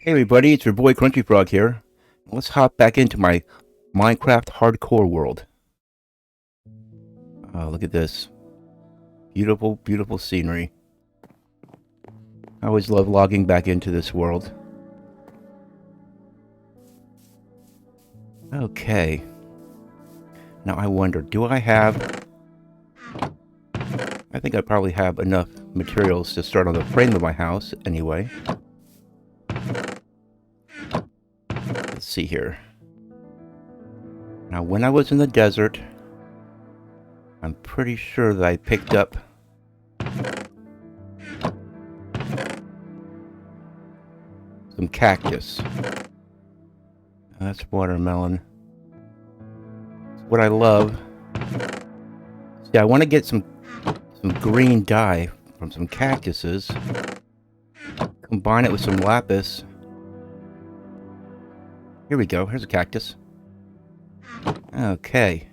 Hey everybody, it's your boy Crunchy Frog here. Let's hop back into my Minecraft hardcore world. Oh, look at this. Beautiful, beautiful scenery. I always love logging back into this world. Okay. Now I wonder, do I have... I think I probably have enough materials to start on the frame of my house anyway. Let's see here. Now when I was in the desert, I'm pretty sure that I picked up some cactus. That's watermelon. It's what I love. See, I want to get some green dye from some cactuses. Combine it with some lapis. Here we go. Here's a cactus. Okay.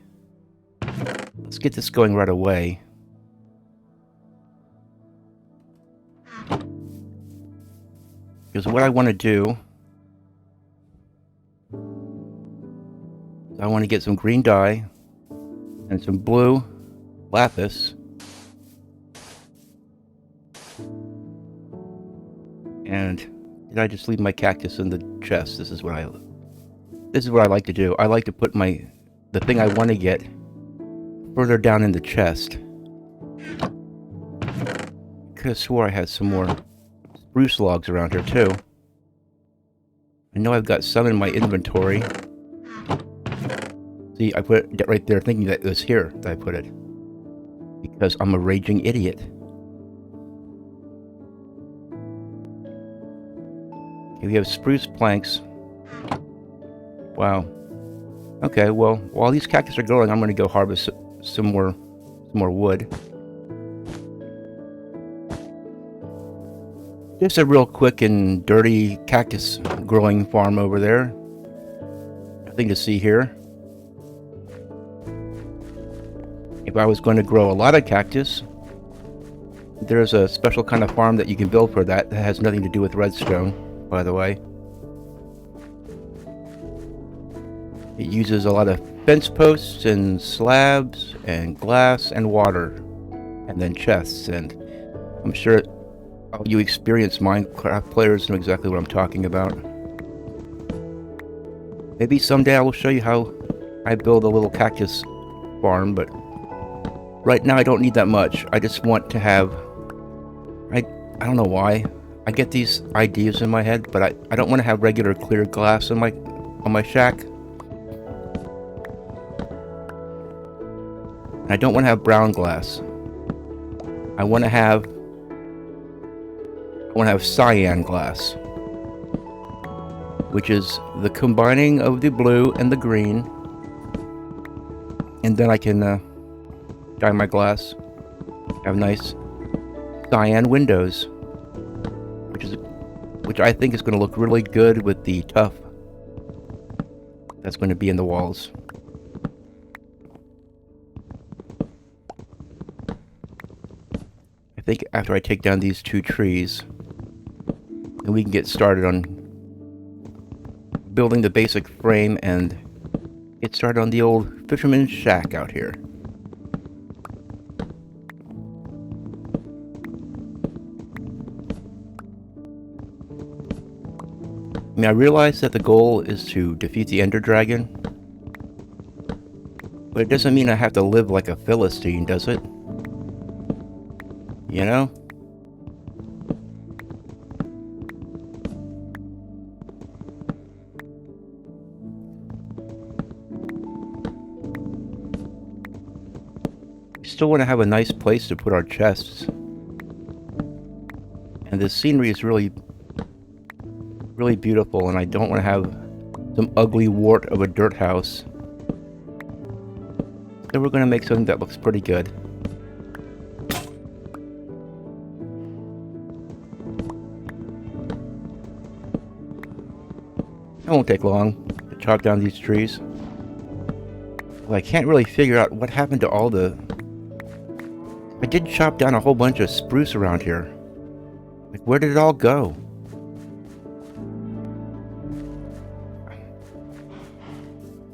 Let's get this going right away. Because what I want to do... I want to get some green dye and some blue lapis. And did I just leave my cactus in the chest? This is what I like to do. I like to put the thing I want to get further down in the chest. Could have swore I had some more spruce logs around here too. I know I've got some in my inventory. See, I put it right there thinking that it was here that I put it. Because I'm a raging idiot. Okay, we have spruce planks. Wow. Okay, well, while these cactus are growing, I'm going to go harvest some more wood. Just a real quick and dirty cactus growing farm over there. Nothing to see here. If I was going to grow a lot of cactus, there's a special kind of farm that you can build for that has nothing to do with redstone, by the way. It uses a lot of fence posts and slabs and glass and water and then chests, and I'm sure all you experienced Minecraft players know exactly what I'm talking about. Maybe someday I will show you how I build a little cactus farm, but right now I don't need that much. I just want to have... I don't know why. I get these ideas in my head, but I don't want to have regular clear glass on my shack. I don't want to have brown glass. I want to have cyan glass, which is the combining of the blue and the green, and then I can dye my glass. Have nice cyan windows, which I think is going to look really good with the tuff that's going to be in the walls. I think after I take down these two trees, then we can get started on building the basic frame and get started on the old fisherman's shack out here. I mean, I realize that the goal is to defeat the Ender Dragon, but it doesn't mean I have to live like a Philistine, does it? You know? We still want to have a nice place to put our chests. And this scenery is really beautiful, and I don't want to have some ugly wart of a dirt house. So we're going to make something that looks pretty good. It won't take long to chop down these trees. Well, I can't really figure out what happened to all the... I did chop down a whole bunch of spruce around here. Like, where did it all go?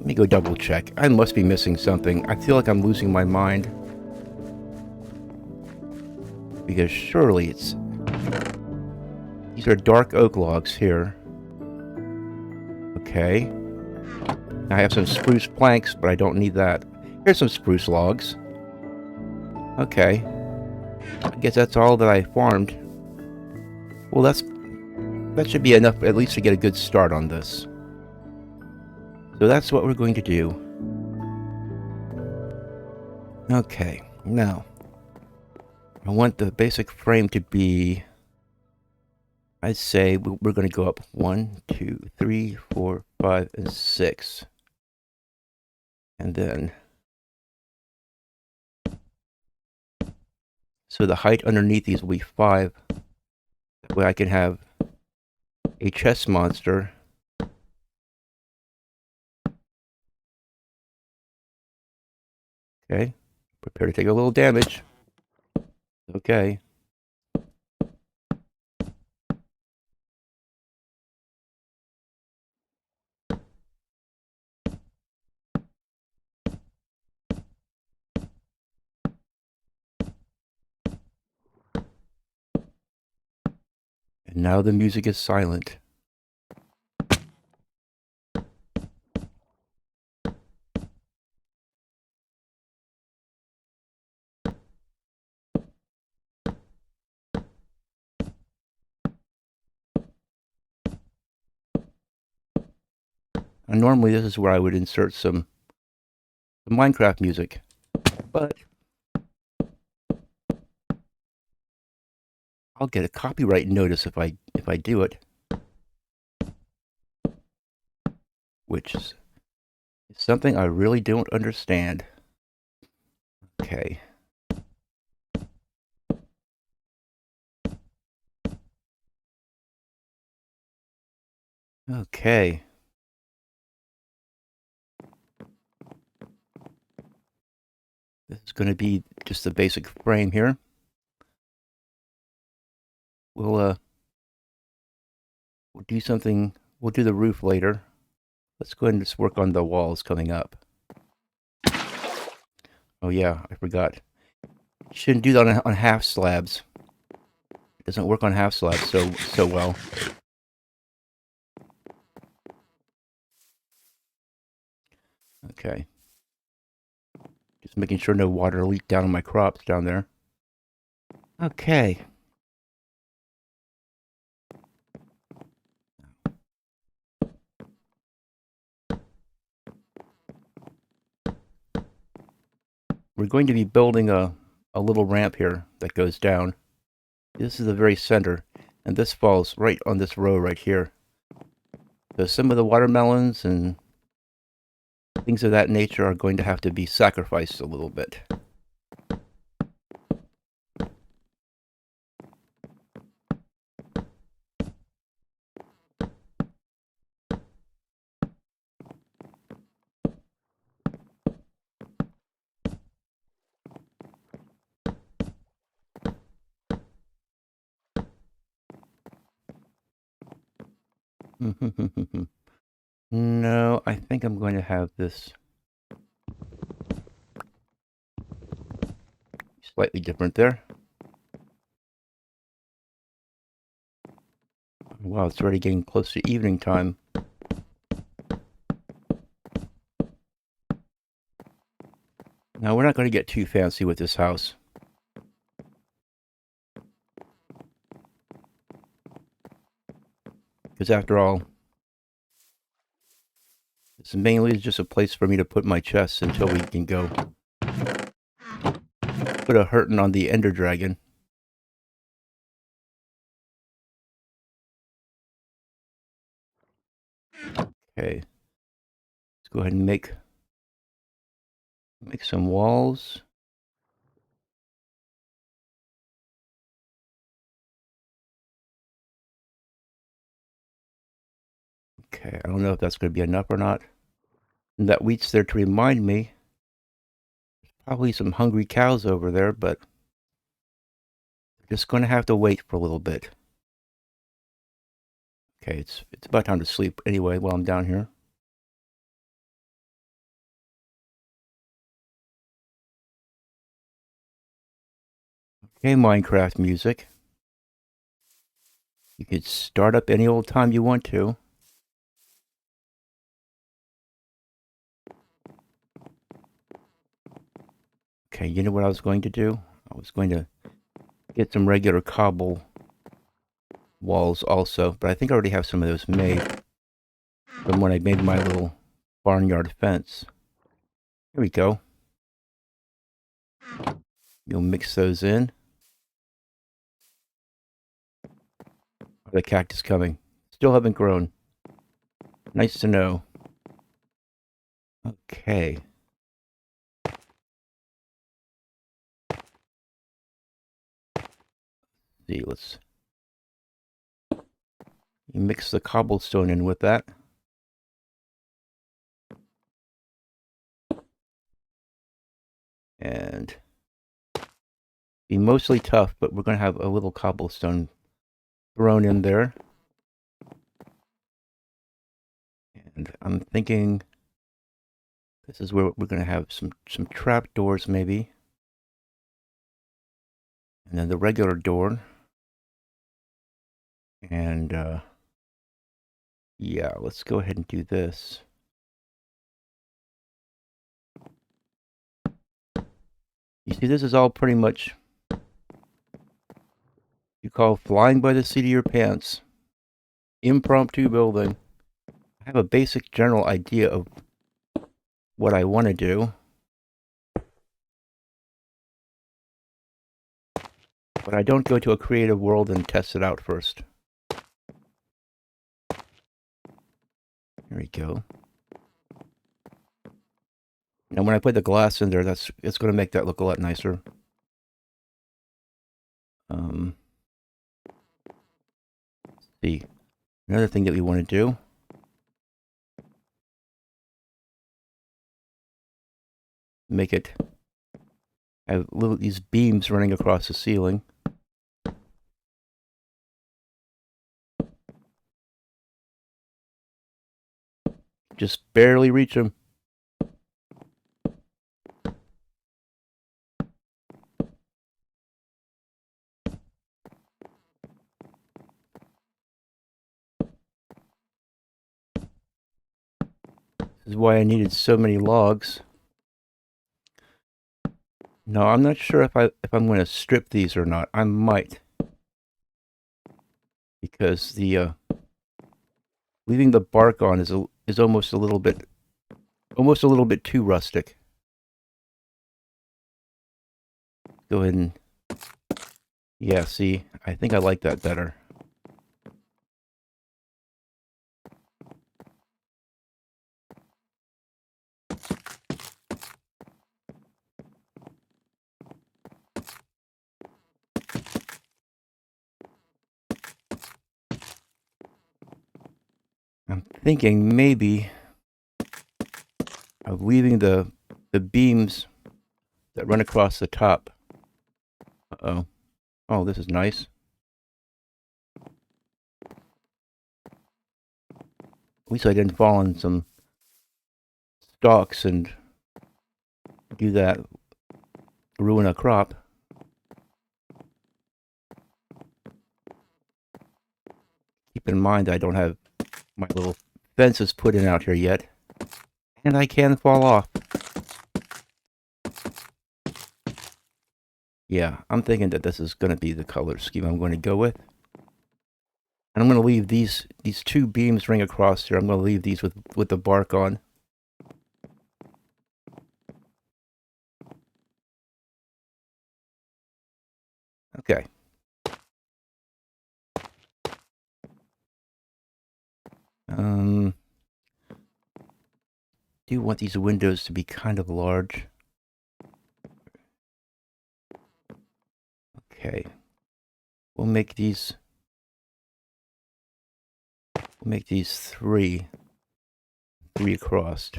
Let me go double check. I must be missing something. I feel like I'm losing my mind. Because surely it's... These are dark oak logs here. Okay. I have some spruce planks, but I don't need that. Here's some spruce logs. Okay. I guess that's all that I farmed. Well, that should be enough at least to get a good start on this. So that's what we're going to do. Okay, now I want the basic frame to be, I'd say we're going to go up 1, 2, 3, 4, 5, and 6. And then, so the height underneath these will be 5. That way I can have a chest monster. Okay, prepare to take a little damage. Okay. And now the music is silent. And normally this is where I would insert some Minecraft music, but I'll get a copyright notice if I do it, which is something I really don't understand. Okay. Okay. This is going to be just the basic frame here. We'll do something. We'll do the roof later. Let's go ahead and just work on the walls coming up. Oh yeah, I forgot. Shouldn't do that on half slabs. It doesn't work on half slabs so well. Okay. Just making sure no water leaked down on my crops down there. Okay. We're going to be building a little ramp here that goes down. This is the very center, and this falls right on this row right here. So some of the watermelons and things of that nature are going to have to be sacrificed a little bit. No, I think I'm going to have this slightly different there. Wow, it's already getting close to evening time. Now, we're not going to get too fancy with this house. Because after all, this mainly is just a place for me to put my chests until we can go put a hurting on the Ender Dragon. Okay. Let's go ahead and make some walls. Okay, I don't know if that's going to be enough or not. And that wheat's there to remind me. There's probably some hungry cows over there, but just going to have to wait for a little bit. Okay, it's about time to sleep anyway while I'm down here. Okay, Minecraft music. You could start up any old time you want to. Okay, you know what I was going to do? I was going to get some regular cobble walls also, but I think I already have some of those made from when I made my little barnyard fence. Here we go. You'll mix those in. The cactus coming. Still haven't grown. Nice to know. Okay. See, let's mix the cobblestone in with that. And be mostly tough, but we're going to have a little cobblestone thrown in there. And I'm thinking this is where we're going to have some trap doors maybe. And then the regular door. And yeah, let's go ahead and do this. You see, this is all pretty much you call flying by the seat of your pants. Impromptu building. I have a basic general idea of what I want to do, but I don't go to a creative world and test it out first. There we go. And when I put the glass in there, it's going to make that look a lot nicer. Let's see. Another thing that we want to do. Make it have these beams running across the ceiling. Just barely reach them. This is why I needed so many logs. No, I'm not sure if I'm going to strip these or not. I might, because the leaving the bark on is almost a little bit too rustic. Go ahead and yeah, see, I think I like that better. I'm thinking maybe of leaving the beams that run across the top. Uh-oh. Oh, this is nice. At least I didn't fall on some stalks and do that, ruin a crop. Keep in mind I don't have my little fences put in out here yet. And I can fall off. Yeah, I'm thinking that this is going to be the color scheme I'm going to go with. And I'm going to leave these two beams ring across here. I'm going to leave these with the bark on. Okay. Do want these windows to be kind of large. Okay. We'll make these three across.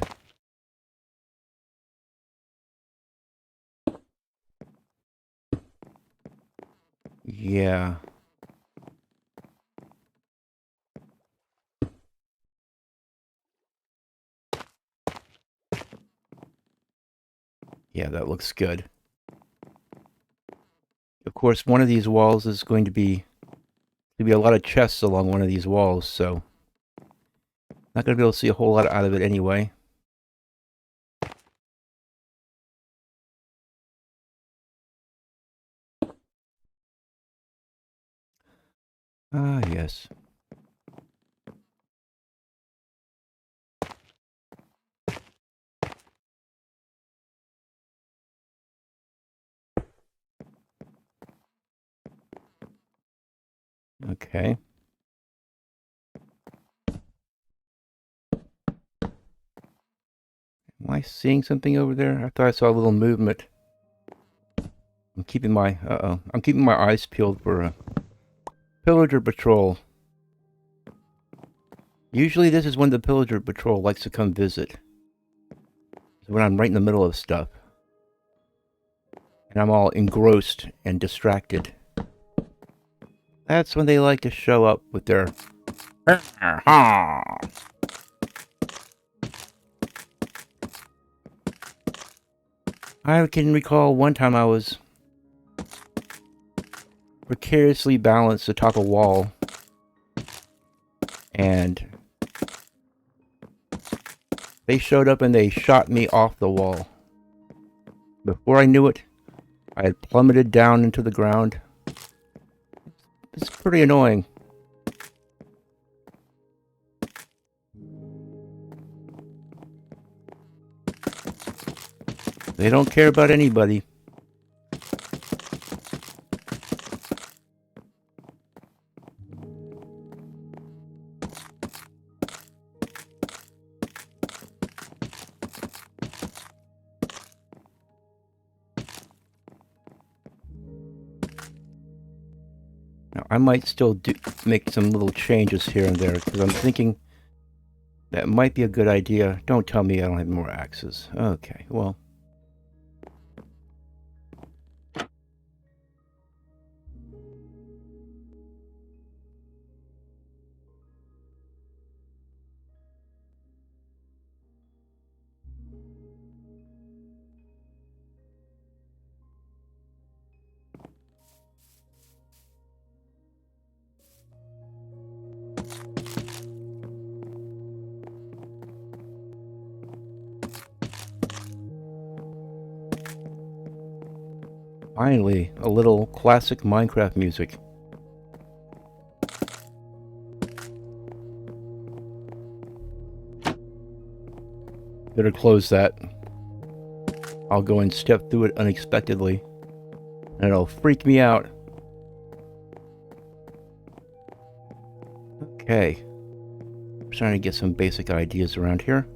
Yeah. Yeah, that looks good. Of course, one of these walls is going to be a lot of chests along one of these walls, so not going to be able to see a whole lot out of it anyway. Ah, yes. Okay. Am I seeing something over there? I thought I saw a little movement. I'm keeping my eyes peeled for a pillager patrol. Usually this is when the pillager patrol likes to come visit. It's when I'm right in the middle of stuff. And I'm all engrossed and distracted. That's when they like to show up with their I can recall one time I was precariously balanced atop a wall, and they showed up and they shot me off the wall. Before I knew it, I had plummeted down into the ground. It's pretty annoying. They don't care about anybody. Now, I might still make some little changes here and there, because I'm thinking that might be a good idea. Don't tell me I don't have more axes. Okay, well. Finally, a little classic Minecraft music. Better close that. I'll go and step through it unexpectedly, and it'll freak me out. Okay. I'm trying to get some basic ideas around here.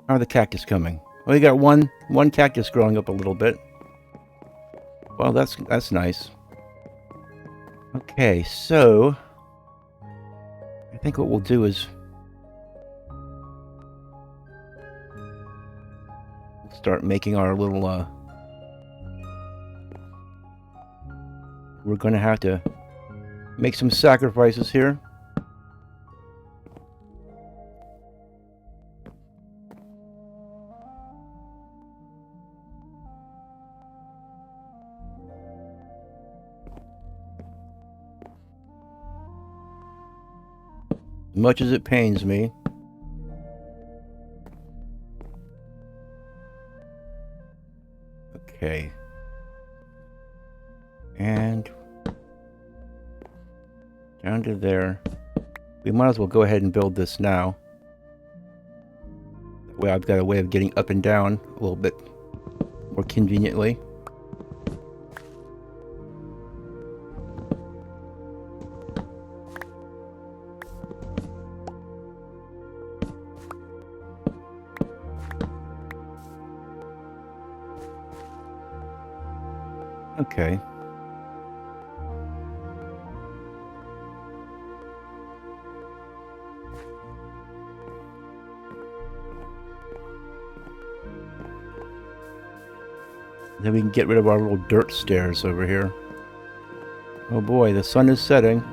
How are the cactus coming? Well, you got one cactus growing up a little bit. Well, that's nice. Okay, so I think what we'll do is start making our little we're gonna have to make some sacrifices here. As much as it pains me. Okay. And down to there. We might as well go ahead and build this now. That way I've got a way of getting up and down a little bit more conveniently. Okay. Then we can get rid of our little dirt stairs over here. Oh boy, the sun is setting.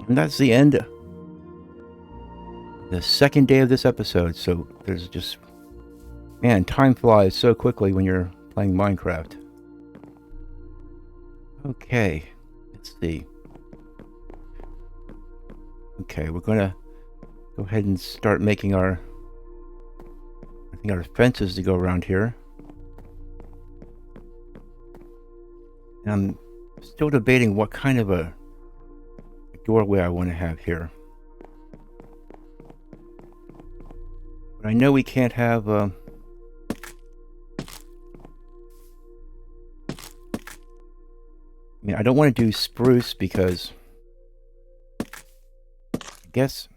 And that's the end. The second day of this episode, so there's just... Man, time flies so quickly when you're playing Minecraft. Okay, let's see. Okay, we're gonna go ahead and start making our... I think our fences to go around here. And I'm still debating what kind of a doorway I want to have here. But I know we can't have... I mean, I don't want to do spruce because... I guess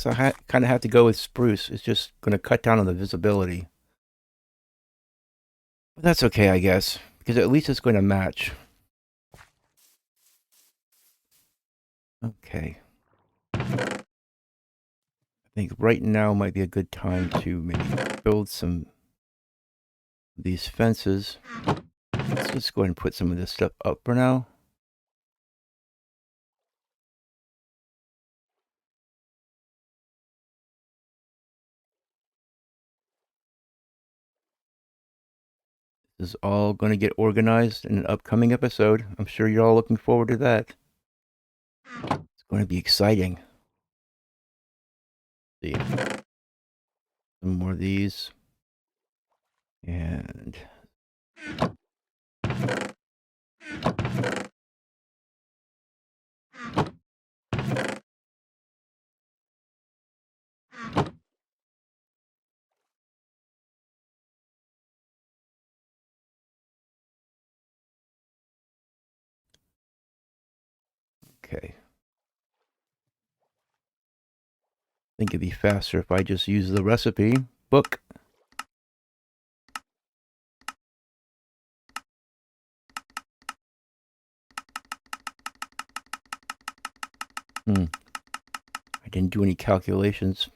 I kind of have to go with spruce. It's just going to cut down on the visibility. But that's okay, I guess, because at least it's going to match. Okay. I think right now might be a good time to maybe build some of these fences. Let's just go ahead and put some of this stuff up for now. This is all going to get organized in an upcoming episode. I'm sure you're all looking forward to that. It's going to be exciting. Let's see. Some more of these. And... Okay. I think it'd be faster if I just use the recipe book. I didn't do any calculations.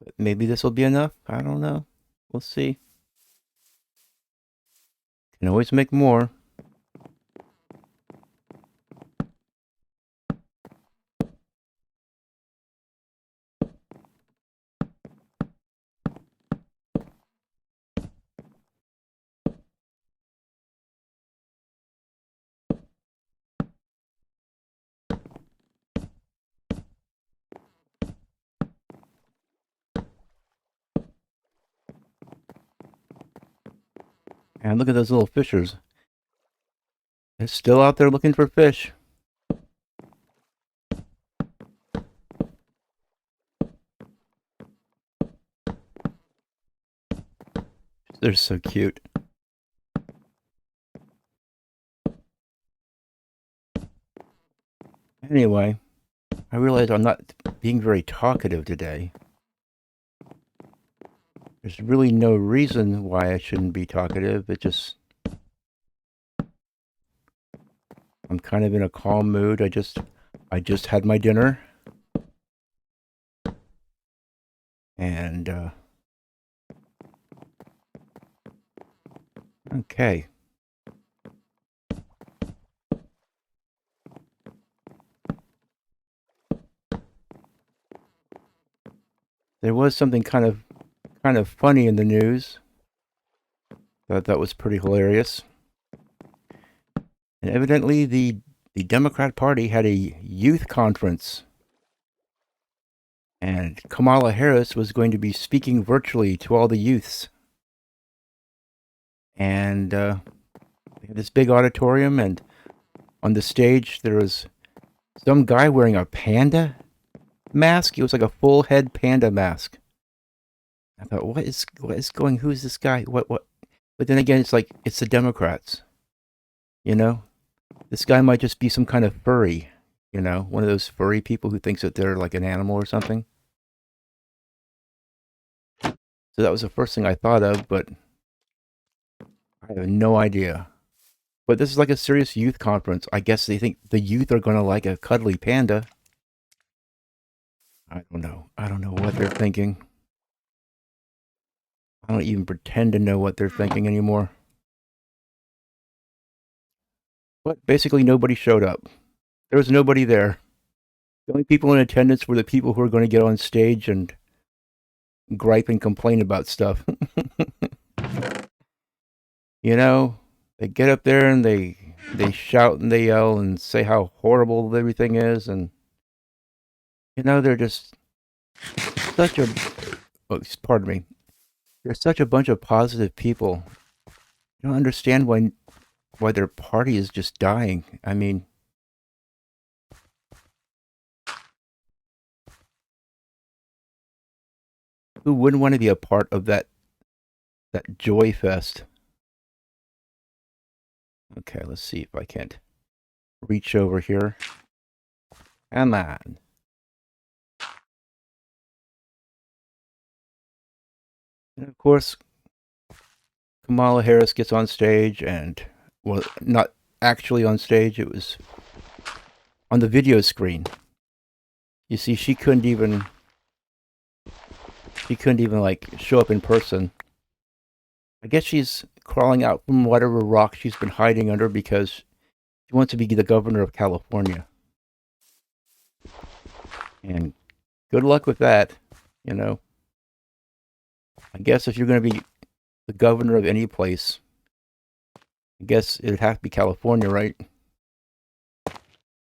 But maybe this will be enough. I don't know. We'll see. Can always make more. And look at those little fishers. They're still out there looking for fish. They're so cute. Anyway, I realize I'm not being very talkative today. There's really no reason why I shouldn't be talkative. It just... I'm kind of in a calm mood. I just had my dinner. And, okay. There was something kind of funny in the news. Thought that was pretty hilarious. And evidently the Democrat Party had a youth conference. And Kamala Harris was going to be speaking virtually to all the youths. And they had this big auditorium, and on the stage there was some guy wearing a panda mask. It was like a full head panda mask. I thought, what is going? Who's this guy? What? But then again, it's like it's the Democrats. You know, this guy might just be some kind of furry. You know, one of those furry people who thinks that they're like an animal or something. So that was the first thing I thought of, but I have no idea. But this is like a serious youth conference. I guess they think the youth are going to like a cuddly panda. I don't know. I don't know what they're thinking. I don't even pretend to know what they're thinking anymore. But basically, nobody showed up. There was nobody there. The only people in attendance were the people who were going to get on stage and gripe and complain about stuff. You know, they get up there and they shout and they yell and say how horrible everything is, and you know they're just such a pardon me. They're such a bunch of positive people. You don't understand why their party is just dying. I mean, who wouldn't want to be a part of that joy fest? Okay, let's see if I can't reach over here. Come on. And of course, Kamala Harris gets on stage and, well, not actually on stage, it was on the video screen. You see, she couldn't even like show up in person. I guess she's crawling out from whatever rock she's been hiding under because she wants to be the governor of California. And good luck with that, you know. I guess if you're going to be the governor of any place, I guess it'd have to be California, right?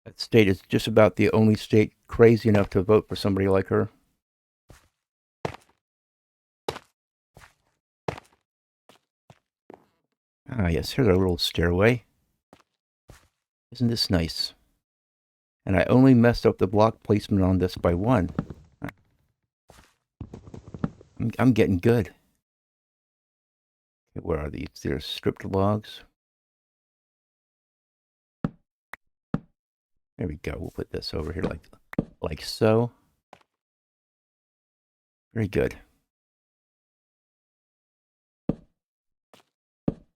That state is just about the only state crazy enough to vote for somebody like her. Ah, yes, here's our little stairway. Isn't this nice? And I only messed up the block placement on this by one. I'm getting good. Okay, where are these? There's stripped logs. There we go. We'll put this over here like so. Very good.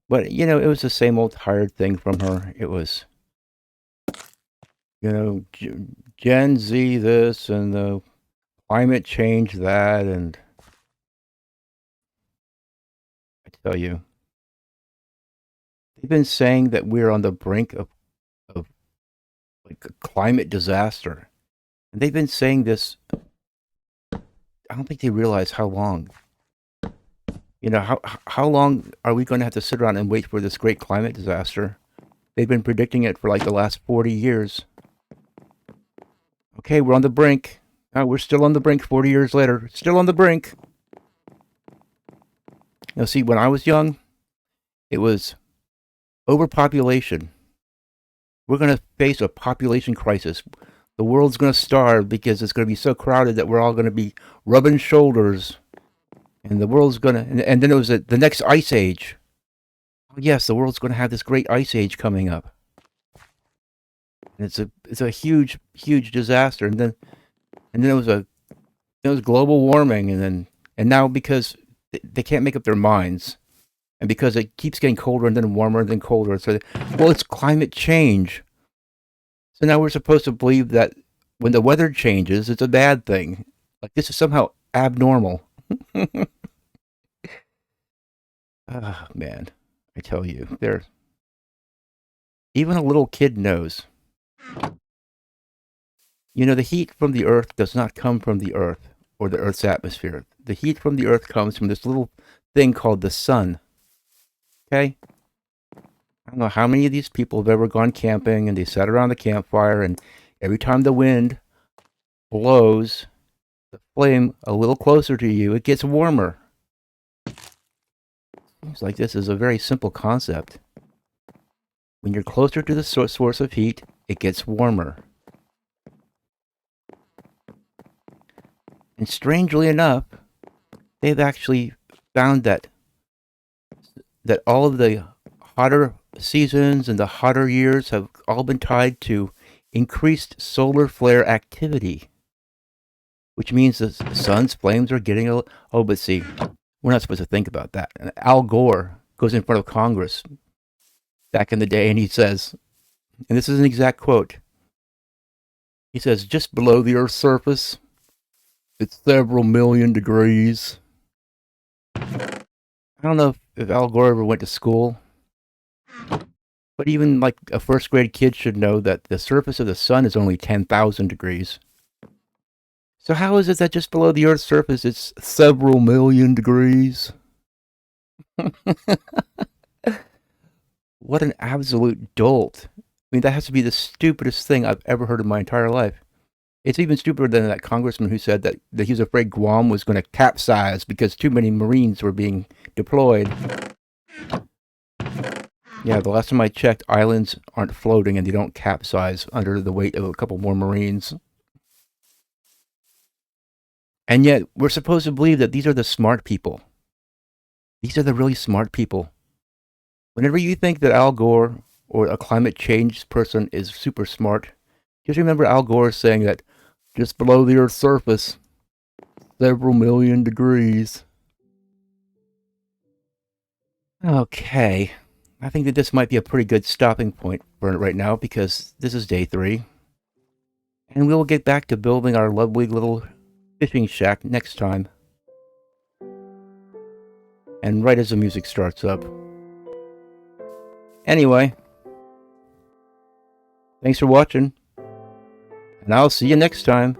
But, you know, it was the same old tired thing from her. It was, you know, Gen Z this and the climate change that, and I tell you, they've been saying that we're on the brink of like a climate disaster. And they've been saying this, I don't think they realize how long. You know, how long are we going to have to sit around and wait for this great climate disaster? They've been predicting it for like the last 40 years. Okay, we're on the brink. We're still on the brink 40 years later. Still on the brink. Now, see, when I was young, it was overpopulation. We're going to face a population crisis. The world's going to starve because it's going to be so crowded that we're all going to be rubbing shoulders. And the world's going to... And then it was the next ice age. Oh, yes, the world's going to have this great ice age coming up. And it's a huge disaster. And then it was global warming, and now because they can't make up their minds, and because it keeps getting colder and then warmer and then colder, so well, it's climate change. So now we're supposed to believe that when the weather changes, it's a bad thing. Like this is somehow abnormal. Ah, man, I tell you, even a little kid knows. You know, the heat from the earth does not come from the earth or the earth's atmosphere. The heat from the earth comes from this little thing called the sun. Okay? I don't know how many of these people have ever gone camping and they sat around the campfire, and every time the wind blows the flame a little closer to you, it gets warmer. Seems like this is a very simple concept. When you're closer to the source of heat, it gets warmer. And strangely enough, they've actually found that all of the hotter seasons and the hotter years have all been tied to increased solar flare activity, which means the sun's flames are getting a. Oh, but see, we're not supposed to think about that. And Al Gore goes in front of Congress back in the day and he says, and this is an exact quote, he says, just below the Earth's surface, it's several million degrees. I don't know if Al Gore ever went to school, but even like a first grade kid should know that the surface of the sun is only 10,000 degrees. So how is it that just below the Earth's surface it's several million degrees? What an absolute dolt. I mean, that has to be the stupidest thing I've ever heard in my entire life. It's even stupider than that congressman who said that he was afraid Guam was going to capsize because too many Marines were being deployed. Yeah, the last time I checked, islands aren't floating and they don't capsize under the weight of a couple more Marines. And yet, we're supposed to believe that these are the smart people. These are the really smart people. Whenever you think that Al Gore or a climate change person is super smart, just remember Al Gore saying that just below the Earth's surface, several million degrees. Okay, I think that this might be a pretty good stopping point for it right now because this is day 3. And we'll get back to building our lovely little fishing shack next time. And right as the music starts up. Anyway, thanks for watching. And I'll see you next time.